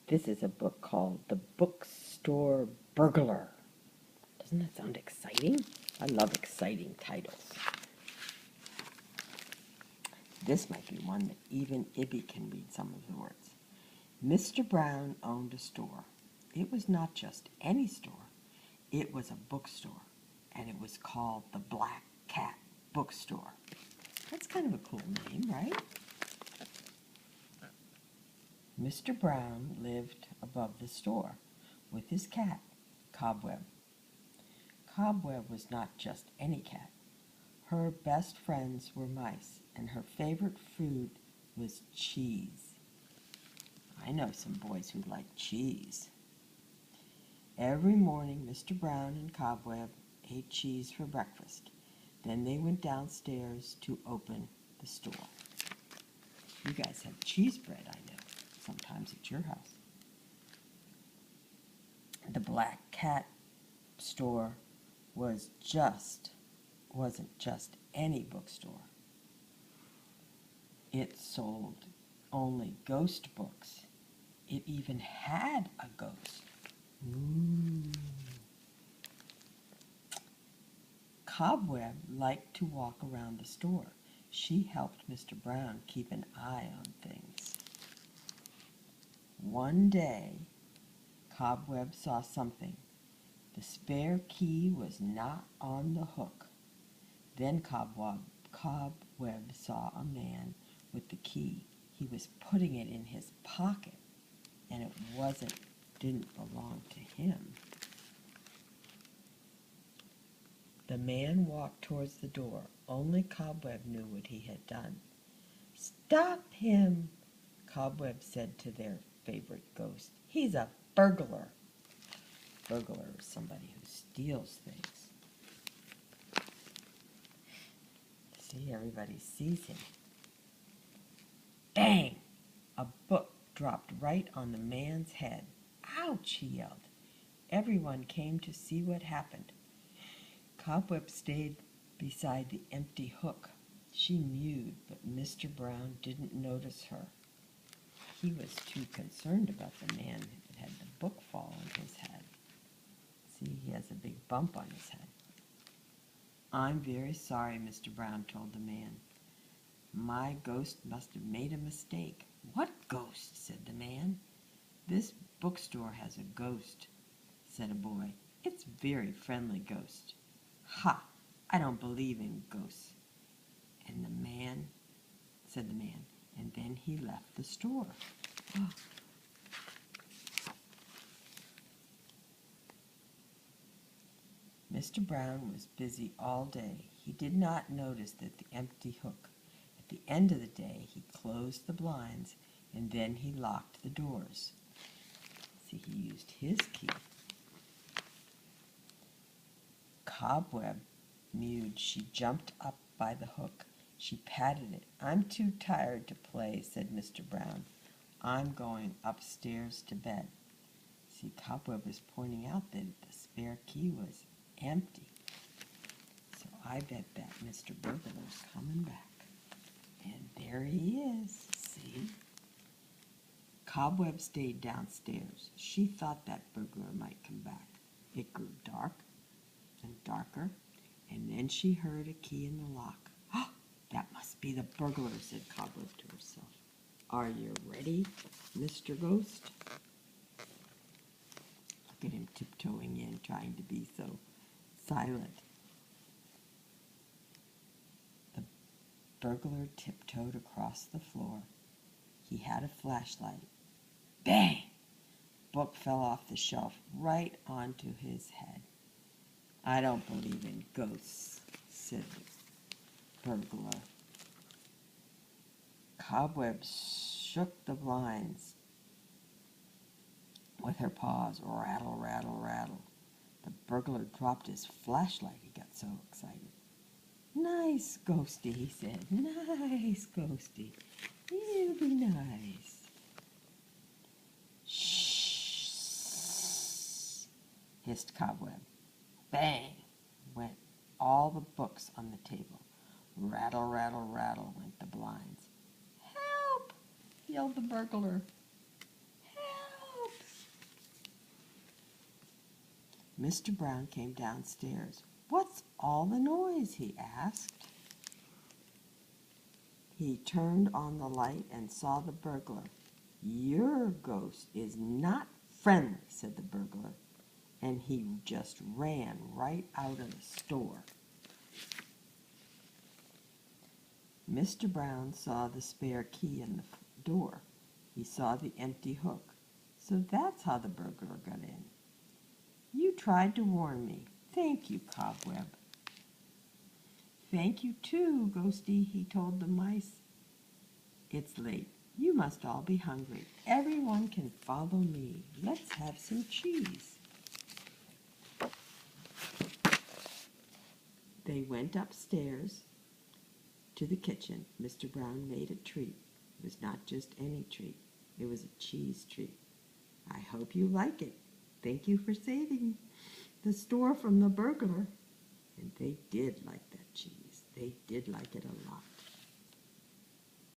This is a book called The Bookstore Burglar. Doesn't that sound exciting? I love exciting titles. This might be one that even Ibby can read some of the words. Mr. Brown owned a store. It was not just any store. It was a bookstore, and it was called the Black Cat Bookstore. That's kind of a cool name, right? Mr. Brown lived above the store with his cat, Cobweb. Cobweb was not just any cat. Her best friends were mice, and her favorite food was cheese. I know some boys who like cheese. Every morning, Mr. Brown and Cobweb ate cheese for breakfast. Then they went downstairs to open the store. You guys have cheese bread, I know, sometimes at your house. The Black Cat store wasn't just any bookstore. It sold only ghost books. It even had a ghost. Ooh. Cobweb liked to walk around the store. She helped Mr. Brown keep an eye on things. One day, Cobweb saw something. The spare key was not on the hook. Then Cobweb saw a man with the key. He was putting it in his pocket, and it didn't belong to him. The man walked towards the door. Only Cobweb knew what he had done. "Stop him," Cobweb said to their favorite ghost. "He's a burglar." Burglar is somebody who steals things. See, everybody sees him. Bang! A book dropped right on the man's head. "Ouch!" he yelled. Everyone came to see what happened. Cobweb stayed beside the empty hook. She mewed, but Mr. Brown didn't notice her. He was too concerned about the man that had the book fall on his head. See, he has a big bump on his head. "I'm very sorry," Mr. Brown told the man. "My ghost must have made a mistake." "What ghost?" said the man. "This bookstore has a ghost," said a boy. "It's a very friendly ghost." "Ha! I don't believe in ghosts," said the man, and then he left the store. Oh. Mr. Brown was busy all day. He did not notice the empty hook. At the end of the day, he closed the blinds, and then he locked the doors. See, he used his key. Cobweb mewed. She jumped up by the hook. She patted it. "I'm too tired to play," said Mr. Brown. "I'm going upstairs to bed." See, Cobweb was pointing out that the spare key was empty. So I bet that Mr. Burglar's coming back. And there he is, see? Cobweb stayed downstairs. She thought that burglar might come back. It grew dark and darker, and then she heard a key in the lock. "Oh, that must be the burglar," said Cobweb to herself. "Are you ready, Mr. Ghost?" Look at him tiptoeing in, trying to be so silent. The burglar tiptoed across the floor. He had a flashlight. Bang! Book fell off the shelf right onto his head. "I don't believe in ghosts," said the burglar. Cobweb shook the blinds with her paws. Rattle, rattle, rattle. The burglar dropped his flashlight. He got so excited. "Nice, Ghosty," he said. "Nice, Ghosty. You be nice." "Shh," hissed Cobweb. Bang went all the books on the table. Rattle, rattle, rattle went the blinds. "Help!" yelled the burglar. Mr. Brown came downstairs. "What's all the noise?" he asked. He turned on the light and saw the burglar. "Your ghost is not friendly," said the burglar, and he just ran right out of the store. Mr. Brown saw the spare key in the door. He saw the empty hook. So that's how the burglar got in. "You tried to warn me. Thank you, Cobweb." "Thank you too, Ghosty," he told the mice. "It's late. You must all be hungry. Everyone can follow me. Let's have some cheese." They went upstairs to the kitchen. Mr. Brown made a treat. It was not just any treat. It was a cheese treat. "I hope you like it. Thank you for saving the store from the burglar." And they did like that cheese. They did like it a lot.